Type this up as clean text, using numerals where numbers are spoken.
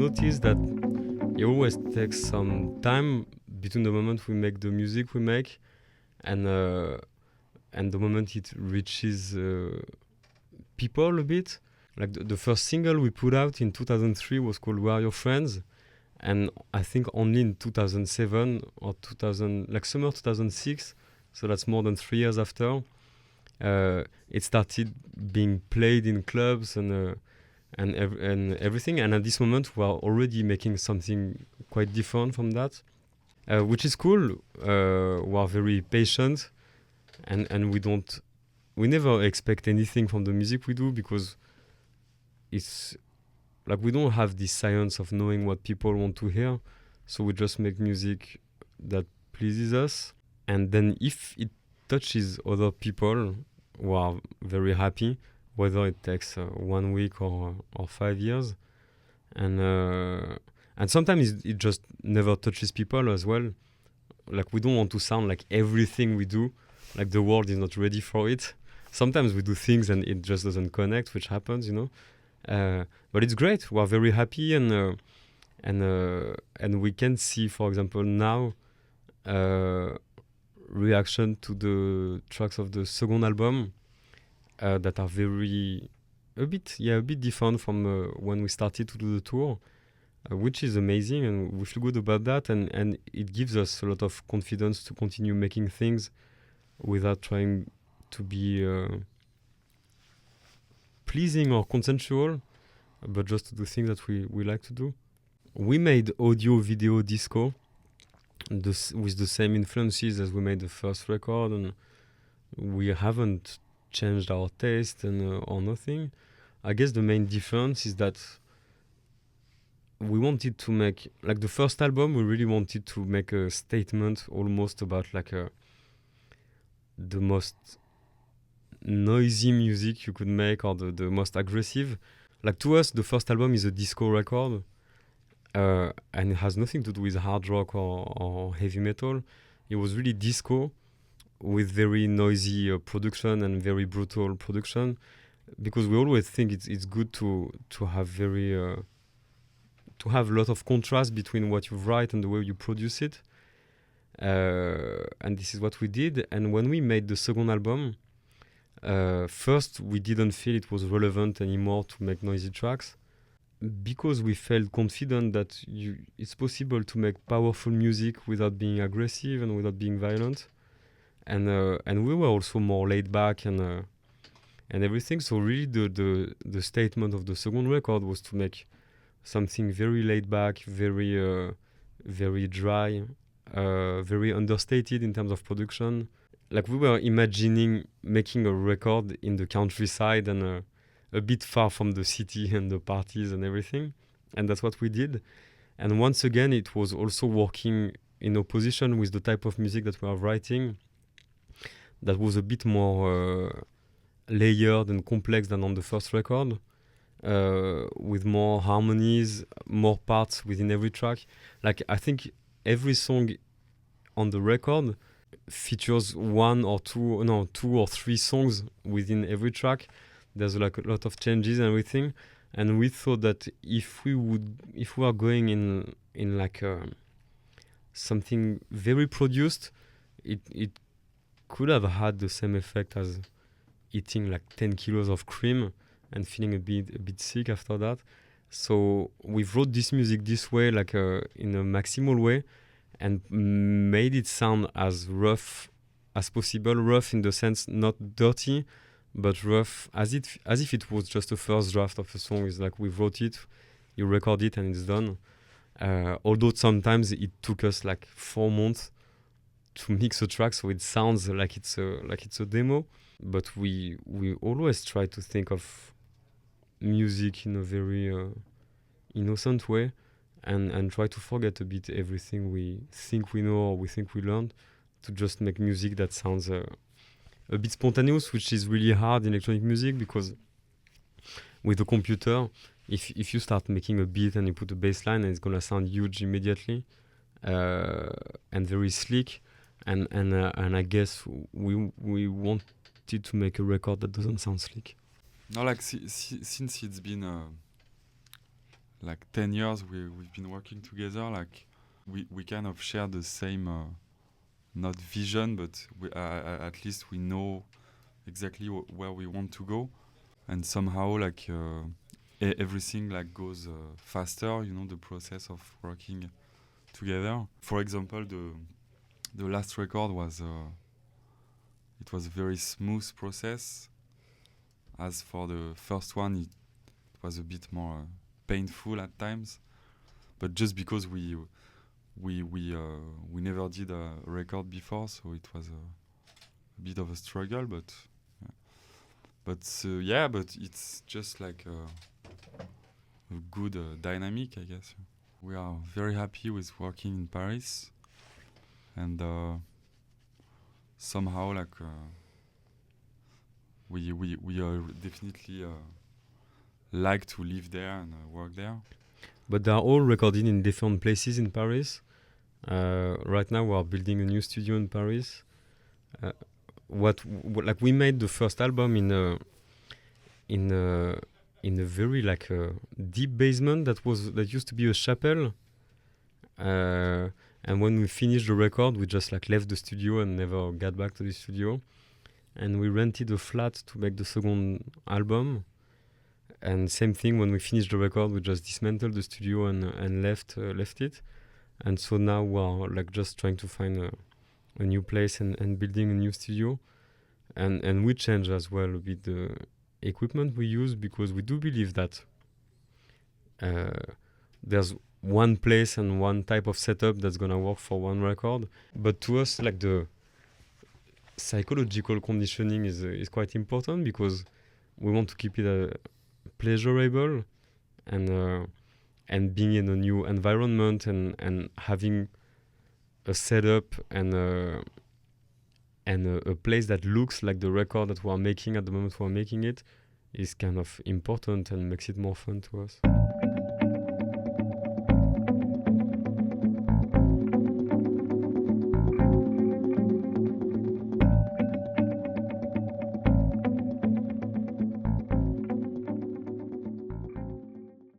noticed that it always takes some time between the moment we make the music we make and the moment it reaches people a bit. Like the first single we put out in 2003 was called "We Are Your Friends," and I think only in 2007 or summer 2006, so that's more than 3 years after, it started being played in clubs and everything. And at this moment, we are already making something quite different from that, which is cool. We are very patient, and we never expect anything from the music we do, because it's like we don't have this science of knowing what people want to hear. So we just make music that pleases us, and then if it touches other people who are very happy, whether it takes 1 week or 5 years, and sometimes it just never touches people as well. Like we don't want to sound like everything we do, like the world is not ready for it. Sometimes we do things and it just doesn't connect, which happens, you know. But it's great. We are very happy, and we can see, for example, now reaction to the tracks of the second album that are a bit different from when we started to do the tour, which is amazing, and we feel good about that, and it gives us a lot of confidence to continue making things without trying to be pleasing or consensual, but just to do things that we like to do. We made audio, video, disco with the same influences as we made the first record, and we haven't changed our taste or nothing. I guess the main difference is that we wanted to make, like the first album, we really wanted to make a statement almost about like the most noisy music you could make, or the most aggressive. Like to us, the first album is a disco record, and it has nothing to do with hard rock or heavy metal. It was really disco with very noisy production and very brutal production, because we always think it's good to have to have a lot of contrast between what you write and the way you produce it. And this is what we did. And when we made the second album, first we didn't feel it was relevant anymore to make noisy tracks, because we felt confident that it's possible to make powerful music without being aggressive and without being violent. And we were also more laid back and everything. So really the statement of the second record was to make something very laid back, very dry, very understated in terms of production. Like we were imagining making a record in the countryside and a bit far from the city and the parties and everything. And that's what we did. And once again, it was also working in opposition with the type of music that we are writing, that was a bit more layered and complex than on the first record, with more harmonies, more parts within every track. Like I think every song on the record features two or three songs within every track. There's like a lot of changes and everything, and we thought that if we are going in like something very produced, it could have had the same effect as eating like 10 kilos of cream and feeling a bit sick after that. So we wrote this music this way, like in a maximal way, and made it sound as rough as possible. Rough in the sense not dirty, but rough as if it was just a first draft of a song. It's like we wrote it, you record it, and it's done. Although sometimes it took us like 4 months to mix a track, so it sounds like it's a demo. But we always try to think of music in a very innocent way, and try to forget a bit everything we think we know or we think we learned, to just make music that sounds a bit spontaneous, which is really hard in electronic music, because with the computer, if you start making a beat and you put a bass line, and it's gonna sound huge immediately, and very slick, and I guess we wanted to make a record that doesn't sound slick. No, like since it's been like 10 years we've been working together. Like we kind of share the same not vision, but at least we know exactly where we want to go, and somehow like everything like goes faster. You know, the process of working together. For example, the last record was it was a very smooth process. As for the first one, it was a bit more painful at times, but just because we never did a record before, so it was a bit of a struggle. But it's just like a good dynamic, I guess. We are very happy with working in Paris, and somehow like we definitely like to live there and work there. But they are all recorded in different places in Paris. Right now we are building a new studio in Paris. Like we made the first album in a very like deep basement that used to be a chapel. And when we finished the record, we just like left the studio and never got back to the studio. And we rented a flat to make the second album. And same thing, when we finished the record, we just dismantled the studio and left it. And so now we are like just trying to find a new place and building a new studio. And we change as well a bit the equipment we use, because we do believe that there's one place and one type of setup that's gonna work for one record. But to us, like the psychological conditioning is quite important, because we want to keep it pleasurable and being in a new environment and having a setup and a place that looks like the record that we are making at the moment we are making it is kind of important and makes it more fun to us.